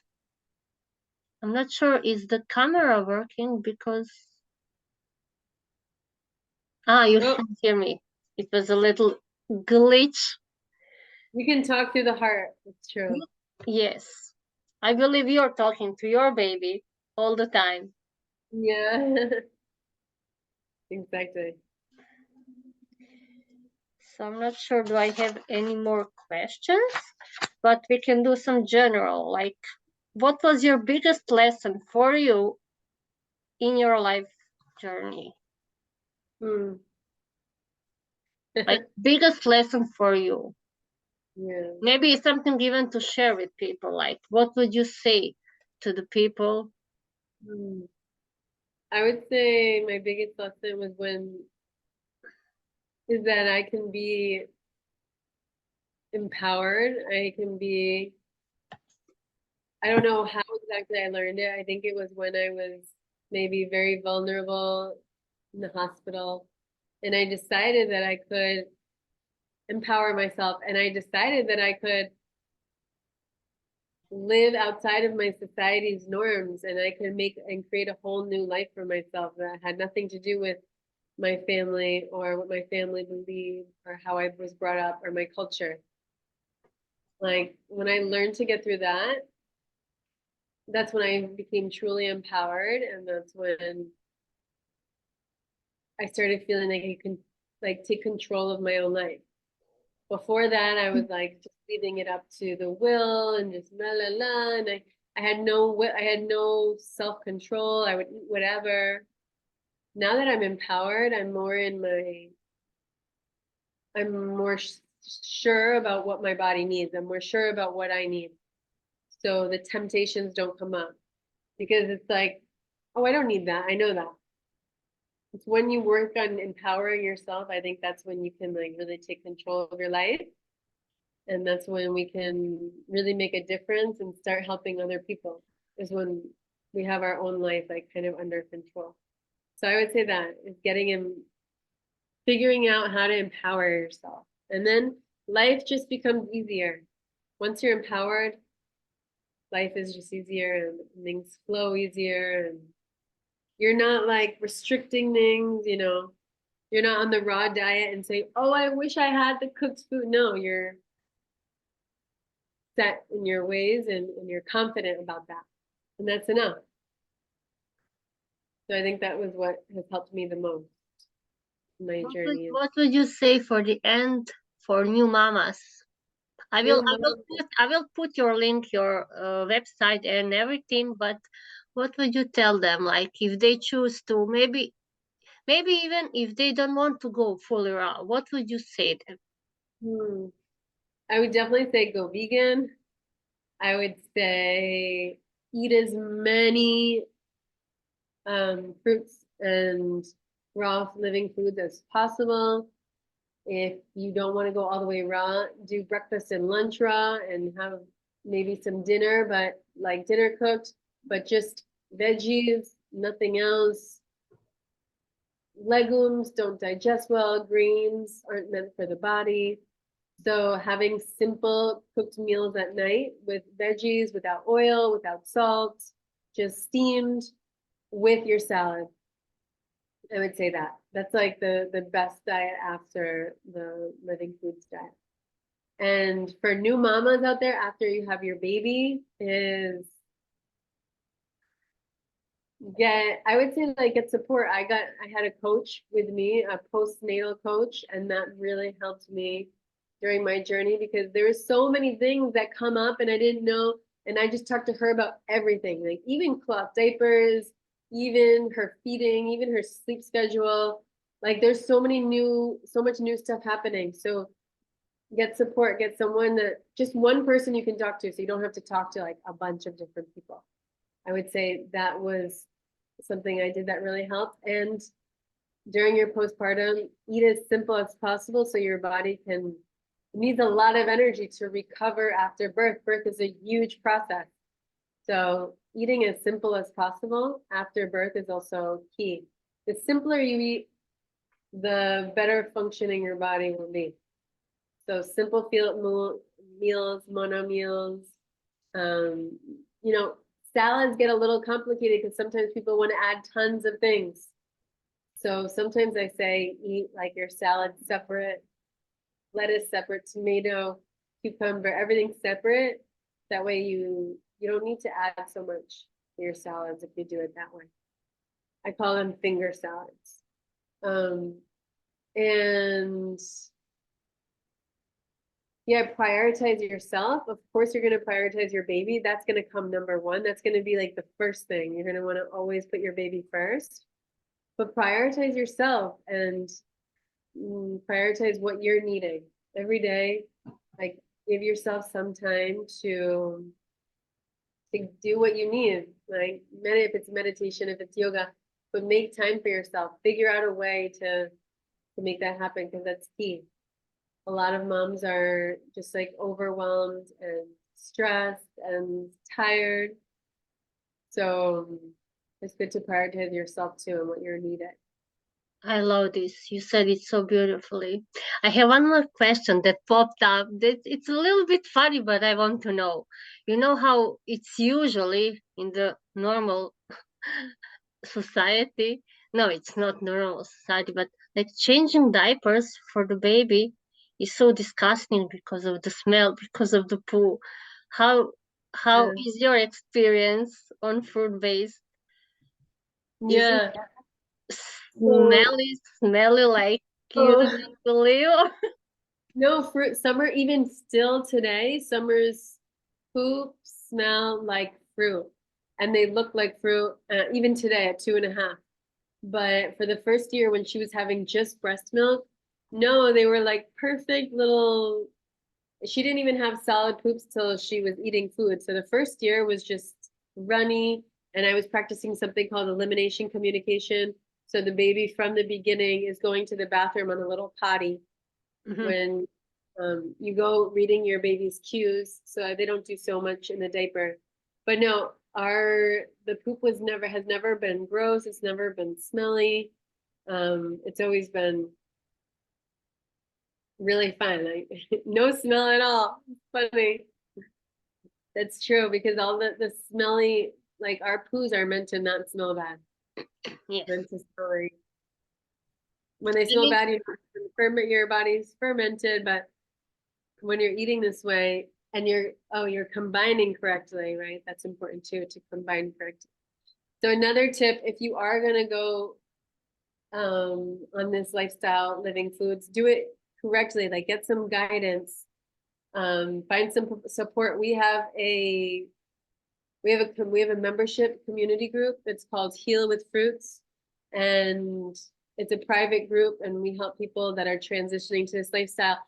I'm not sure, is the camera working because you Oh, can hear me. It was a little glitch. you can talk through the heart. It's true. Yes. I believe you're talking to your baby all the time. Yeah. Exactly. So I'm not sure do I have any more questions, but we can do some general, like what was your biggest lesson for you in your life journey? Hmm. Like biggest lesson for you? Yeah. Maybe it's something given to share with people. Like what would you say to the people? Hmm. I would say my biggest lesson was is that I can be empowered. I don't know how exactly I learned it. I think it was when I was maybe very vulnerable in the hospital. And I decided that I could empower myself. And I decided that I could live outside of my society's norms and I could make and create a whole new life for myself that had nothing to do with my family or what my family believed or how I was brought up or my culture. Like when I learned to get through that, that's when I became truly empowered, and that's when I started feeling like I can like take control of my own life. Before that, I was like just leaving it up to the will and just la la la, and I had no self control. I would eat whatever. Now that I'm empowered, I'm more sure about what my body needs. I'm more sure about what I need. So the temptations don't come up because it's like, oh, I don't need that. I know that. It's when you work on empowering yourself, I think that's when you can like really take control of your life. And that's when we can really make a difference and start helping other people, is when we have our own life like kind of under control. So I would say that is figuring out how to empower yourself. And then life just becomes easier. Once you're empowered, life is just easier and things flow easier and you're not like restricting things, you're not on the raw diet and saying, oh, I wish I had the cooked food. No, set in your ways and you're confident about that. And that's enough. So I think that was what has helped me the most in my journey. What would you say for the end for new mamas? I will put your link, your website and everything, but what would you tell them? Like if they choose to, maybe even if they don't want to go fully raw, what would you say to them? I would definitely say go vegan. I would say eat as many fruits and raw living foods as possible. If you don't want to go all the way raw, do breakfast and lunch raw and have maybe some dinner, but like dinner cooked, but just veggies, nothing else. Legumes don't digest well. Greens aren't meant for the body. So having simple cooked meals at night with veggies, without oil, without salt, just steamed with your salad. I would say that. That's like the best diet after the living foods diet. And for new mamas out there, after you have your baby, is I would say like get support. I had a coach with me, a postnatal coach, and that really helped me during my journey because there were so many things that come up and I didn't know. And I just talked to her about everything, like even cloth diapers, even her feeding, even her sleep schedule. Like there's so much new stuff happening. So get support, get someone just one person you can talk to so you don't have to talk to like a bunch of different people. I would say that was something I did that really helped. And during your postpartum, eat as simple as possible so your body needs a lot of energy to recover after birth. Birth is a huge process. So eating as simple as possible after birth is also key. The simpler you eat, the better functioning your body will be. So simple meals, mono meals, salads get a little complicated because sometimes people want to add tons of things. So sometimes I say eat like your salad separate, lettuce separate, tomato, cucumber, everything separate. That way you don't need to add so much to your salads if you do it that way. I call them finger salads. And yeah, prioritize yourself. Of course, you're going to prioritize your baby. That's going to come number one. That's going to be like the first thing. You're going to want to always put your baby first. But prioritize yourself and prioritize what you're needing every day. Like give yourself some time to do what you need. Like if it's meditation, if it's yoga, but make time for yourself. Figure out a way to make that happen because that's key. A lot of moms are just like overwhelmed and stressed and tired. So it's good to prioritize yourself too and what you're needed. I love this. You said it so beautifully. I have one more question that popped up. It's a little bit funny, but I want to know. You know how it's usually in the normal society? No, it's not normal society, but like changing diapers for the baby is so disgusting because of the smell, because of the poo. How is your experience on fruit based? Yeah. Smelly like you didn't believe? No, summer, even still today, summer's poop smell like fruit and they look like fruit, even today at 2.5. But for the first year when she was having just breast milk, no, they were like perfect little, she didn't even have solid poops till she was eating food. So the first year was just runny and I was practicing something called elimination communication. So the baby from the beginning is going to the bathroom on a little potty. When you go reading your baby's cues so they don't do so much in the diaper. But no, the poop has never been gross. It's never been smelly. It's always been really fun. Like no smell at all. It's funny. That's true because all the smelly, like our poos are meant to not smell bad. Yes. Meant to smell like, when they smell bad, your body's fermented, but when you're eating this way, and you're combining correctly, right? That's important too, to combine correctly. So another tip, if you are gonna go on this lifestyle, living foods, do it correctly, like get some guidance, find some support. We have a membership community group that's called Heal with Fruits, and it's a private group, and we help people that are transitioning to this lifestyle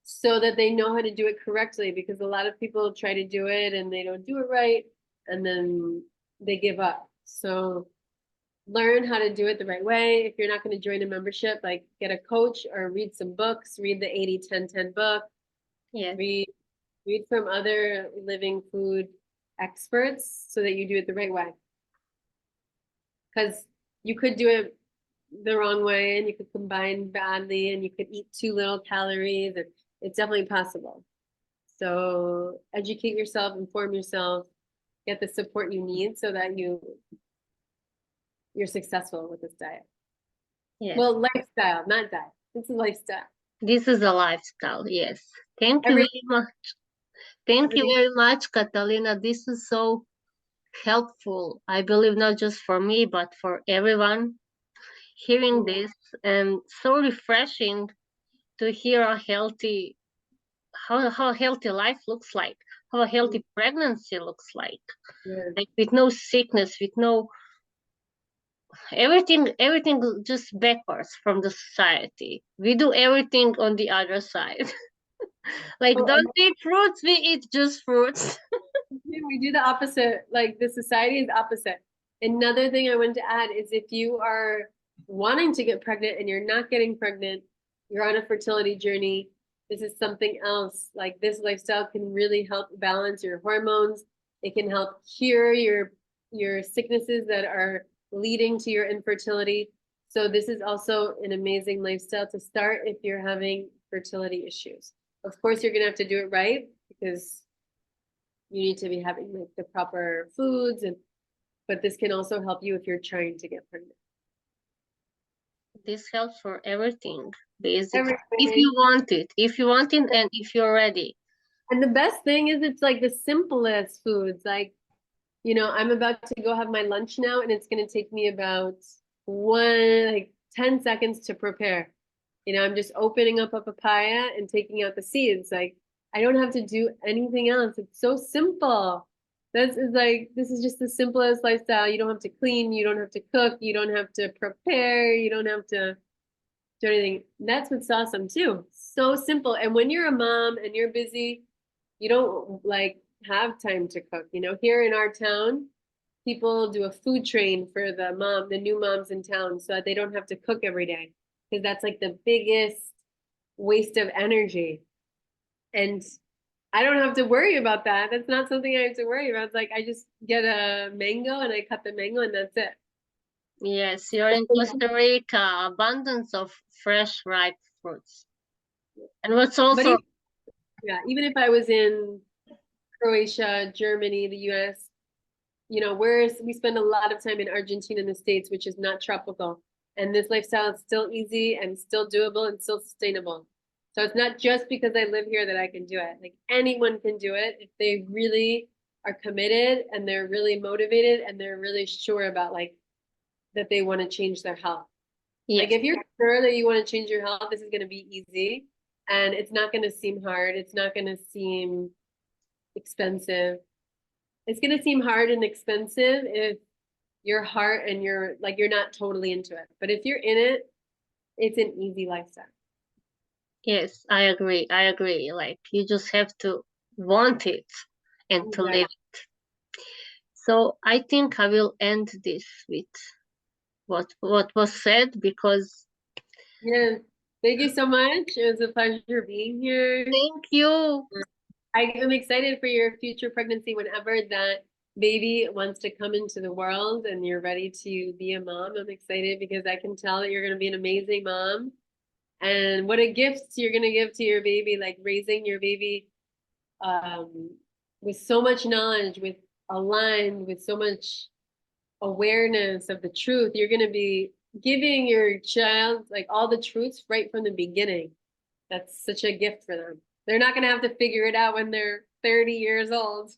so that they know how to do it correctly, because a lot of people try to do it and they don't do it right, and then they give up. So learn how to do it the right way. If you're not going to join a membership, like get a coach or read some books, read the 80-10-10 book. Yeah. Read from other living food experts so that you do it the right way. Because you could do it the wrong way, and you could combine badly, and you could eat too little calories, and it's definitely possible. So educate yourself, inform yourself, get the support you need so that you're successful with this diet. Yes. Well, lifestyle, not diet. This is lifestyle. This is a lifestyle, yes. Thank you very much. Thank you very much, Katalina. This is so helpful, I believe, not just for me, but for everyone hearing this, and so refreshing to hear how healthy life looks like, how a healthy pregnancy looks like, like with no sickness, with no everything just backwards from the society. We do everything on the other side. Like, don't eat fruits, we eat just fruits. We do the opposite. Like, the society is opposite. Another thing I want to add is, if you are wanting to get pregnant and you're not getting pregnant, you're on a fertility journey, this is something else. Like, this lifestyle can really help balance your hormones. It can help cure your sicknesses that are leading to your infertility. So this is also an amazing lifestyle to start if you're having fertility issues. Of course, you're gonna have to do it right, because you need to be having like the proper foods, but this can also help you if you're trying to get pregnant. This helps for everything, basically. If you want it, and if you're ready. And the best thing is, it's like the simplest foods. Like, I'm about to go have my lunch now, and it's going to take me about 10 seconds to prepare. I'm just opening up a papaya and taking out the seeds. Like, I don't have to do anything else. It's so simple. This is just the simplest lifestyle. You don't have to clean, you don't have to cook, you don't have to prepare, you don't have to do anything. That's what's awesome too. So simple. And when you're a mom and you're busy, you don't have time to cook. Here in our town, people do a food train for the new moms in town, so that they don't have to cook every day, because that's like the biggest waste of energy. And I don't have to worry about that. That's not something I have to worry about. It's like, I just get a mango and I cut the mango, and that's it. Yes, you're in Costa Rica, abundance of fresh, ripe fruits. And what's also... even if I was in Croatia, Germany, the US, we spend a lot of time in Argentina and the States, which is not tropical. And this lifestyle is still easy and still doable and still sustainable. So it's not just because I live here that I can do it. Like, anyone can do it if they really are committed and they're really motivated and they're really sure about that they want to change their health. Yes. Like, if you're sure that you want to change your health, this is going to be easy, and it's not going to seem hard. It's not going to seem expensive. It's going to seem hard and expensive if your heart and you're not totally into it. But if you're in it, it's an easy lifestyle. Yes, I agree. Like, you just have to want it and to live it. So I think I will end this with what was said, because... Yeah, thank you so much. It was a pleasure being here. Thank you. I am excited for your future pregnancy. Whenever that baby wants to come into the world and you're ready to be a mom, I'm excited, because I can tell that you're going to be an amazing mom. And what a gift you're going to give to your baby, like raising your baby with so much knowledge, aligned with so much awareness of the truth. You're going to be giving your child all the truths right from the beginning. That's such a gift for them. They're not going to have to figure it out when they're 30 years old.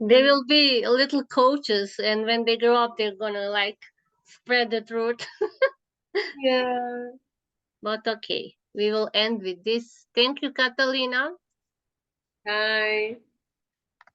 They will be little coaches, and when they grow up, they're gonna like spread the truth. Yeah. But okay, we will end with this. Thank you, Katalina. Bye.